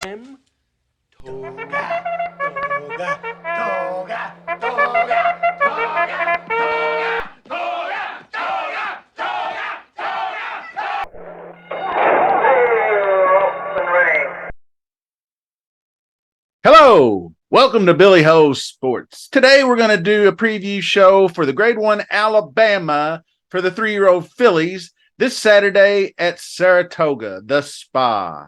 Toga, toga, toga, toga, toga, toga, toga, toga, toga, Hello, welcome to Billy Ho's Sports. Today we're going to do a preview show for the Grade 1 Alabama for the 3-year-old Phillies this Saturday at Saratoga, the Spa.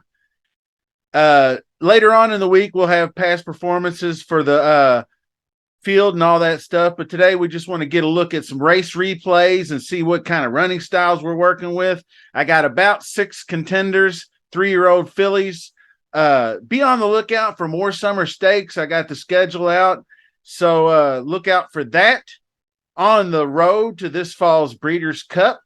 Later on in the week, we'll have past performances for the field and all that stuff. But today we just want to get a look at some race replays and see what kind of running styles we're working with. I got about 6 contenders, 3-year-old Phillies. Be on the lookout for more summer stakes. I got the schedule out. So look out for that on the road to this fall's Breeders' Cup.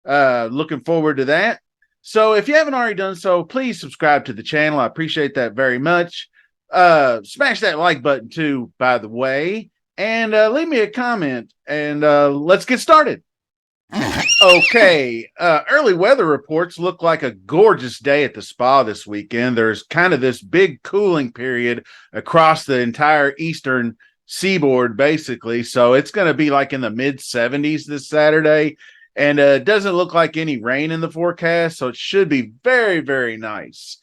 Looking forward to that. So if you haven't already done so, please subscribe to the channel. I appreciate that very much. Smash that like button too, by the way, and leave me a comment, and let's get started. Okay, early weather reports look like a gorgeous day at the spa this weekend. There's kind of this big cooling period across the entire eastern seaboard, basically. So it's going to be like in the mid 70s this Saturday. And it doesn't look like any rain in the forecast, so it should be very, very nice.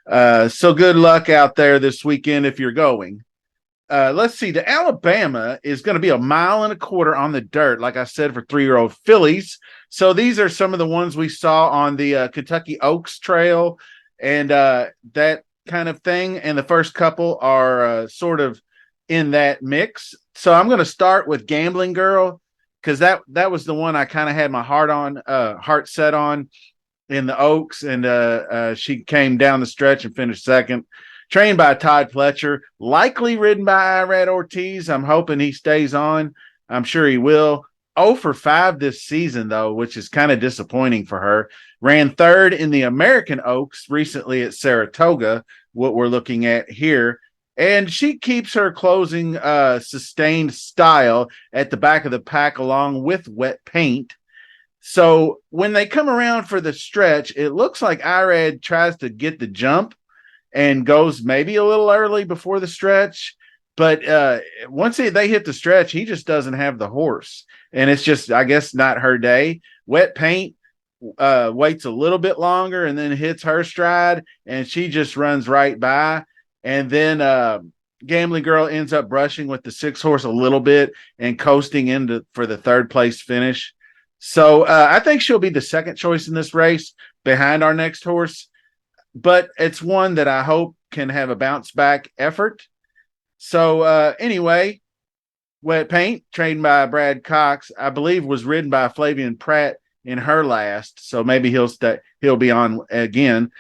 So good luck out there this weekend if you're going. Let's see. The Alabama is going to be 1.25 miles on the dirt, like I said, for 3-year-old fillies. So these are some of the ones we saw on the Kentucky Oaks Trail and that kind of thing. And the first couple are sort of in that mix. So I'm going to start with Gambling Girl, because that was the one I kind of had my heart set on in the Oaks, and she came down the stretch and finished second. Trained by Todd Pletcher, likely ridden by Irad Ortiz. I'm hoping he stays on. I'm sure he will. 0 for 5 this season, though, which is kind of disappointing for her. Ran third in the American Oaks recently at Saratoga, what we're looking at here. And she keeps her closing sustained style at the back of the pack along with Wet Paint. So when they come around for the stretch, it looks like Irad tries to get the jump and goes maybe a little early before the stretch. But once they hit the stretch, he just doesn't have the horse. And it's just, I guess, not her day. Wet Paint waits a little bit longer and then hits her stride, and she just runs right by. And then Gambling Girl ends up brushing with the 6-horse a little bit and coasting into for the 3rd place finish. So I think she'll be the second choice in this race behind our next horse. But it's one that I hope can have a bounce back effort. So anyway, Wet Paint, trained by Brad Cox, I believe was ridden by Flavian Pratt in her last. So maybe he'll be on again.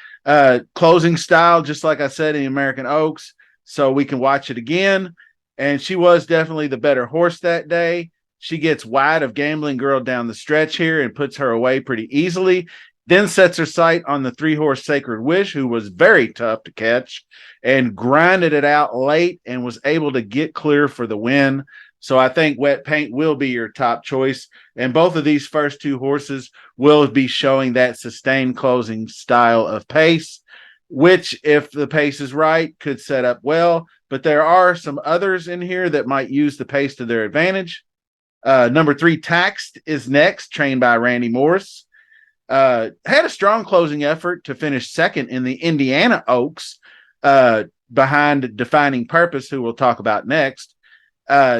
Closing style, just like I said, in the American Oaks, so we can watch it again. And she was definitely the better horse that day. She gets wide of Gambling Girl down the stretch here and puts her away pretty easily. Then sets her sight on the 3-horse Sacred Wish, who was very tough to catch, and grinded it out late and was able to get clear for the win. So I think Wet Paint will be your top choice. And both of these first 2 horses will be showing that sustained closing style of pace, which, if the pace is right, could set up well. But there are some others in here that might use the pace to their advantage. Number 3, Taxed, is next, trained by Randy Morris. Had a strong closing effort to finish second in the Indiana Oaks behind Defining Purpose, who we'll talk about next.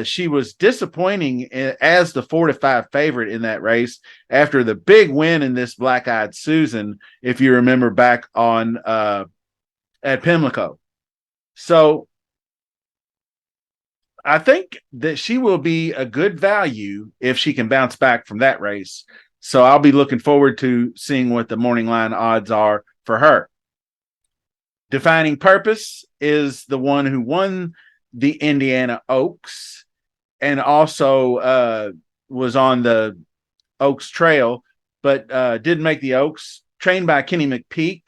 She was disappointing as the 4-5 favorite in that race after the big win in this Black-Eyed Susan, if you remember back on at Pimlico. So I think that she will be a good value if she can bounce back from that race. So I'll be looking forward to seeing what the morning line odds are for her. Defining Purpose is the one who won the Indiana Oaks and also was on the Oaks Trail, but didn't make the Oaks. Trained by Kenny McPeak.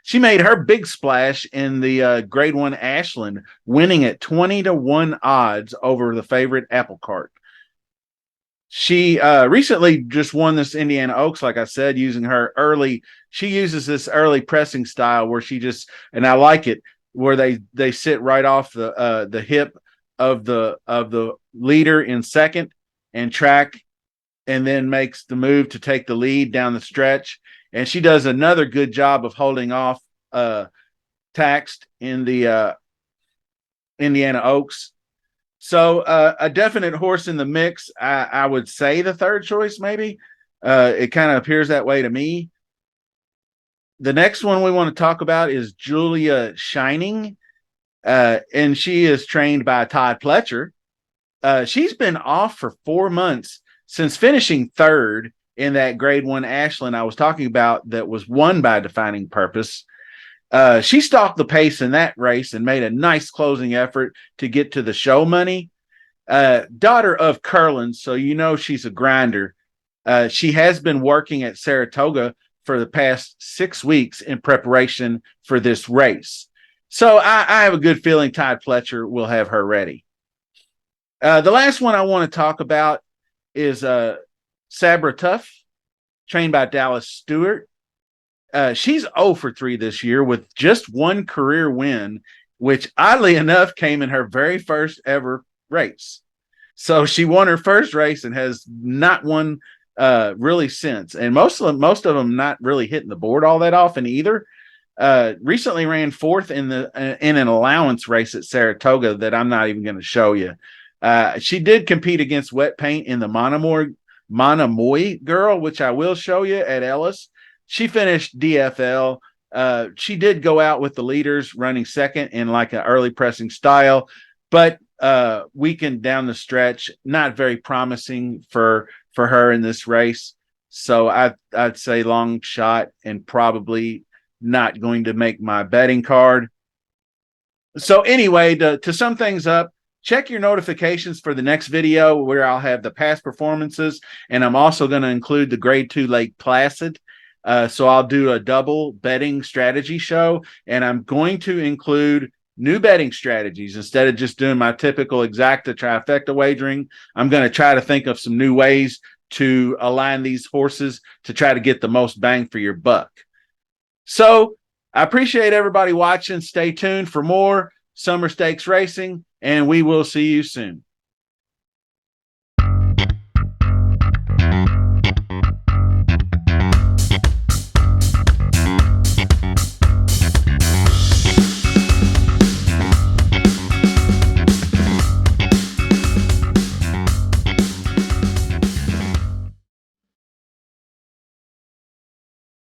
She made her big splash in the Grade 1 Ashland, winning at 20-1 odds over the favorite Apple Cart. She recently just won this Indiana Oaks, like I said, using her early. She uses this early pressing style where she just, and I like it, where they sit right off the hip of the leader in second and track, and then makes the move to take the lead down the stretch. And she does another good job of holding off Taxed in the Indiana Oaks. So a definite horse in the mix. I would say the third choice, maybe. It kind of appears that way to me. The next one we want to talk about is Julia Shining, and she is trained by Todd Pletcher. She's been off for 4 months since finishing third in that Grade 1 Ashland I was talking about that was won by Defining Purpose. She stalked the pace in that race and made a nice closing effort to get to the show money. Daughter of Curlin, so you know she's a grinder. She has been working at Saratoga for the past 6 weeks in preparation for this race. So I have a good feeling Todd Pletcher will have her ready. The last one I want to talk about is Sabra Tuff, trained by Dallas Stewart. She's 0 for 3 this year with just one career win, which oddly enough came in her very first ever race. So she won her first race and has not won really since. And most of them not really hitting the board all that often either. Recently ran fourth in an allowance race at Saratoga that I'm not even going to show you. She did compete against Wet Paint in the Monomoy Girl, which I will show you at Ellis. She finished DFL. She did go out with the leaders running second in like an early pressing style, but weakened down the stretch. Not very promising for her in this race. So I'd say long shot and probably not going to make my betting card. So anyway, to sum things up, check your notifications for the next video where I'll have the past performances, and I'm also going to include the Grade 2 Lake Placid. So I'll do a double betting strategy show, and I'm going to include new betting strategies. Instead of just doing my typical exacta trifecta wagering, I'm going to try to think of some new ways to align these horses to try to get the most bang for your buck. So I appreciate everybody watching. Stay tuned for more Summer Stakes racing, and we will see you soon.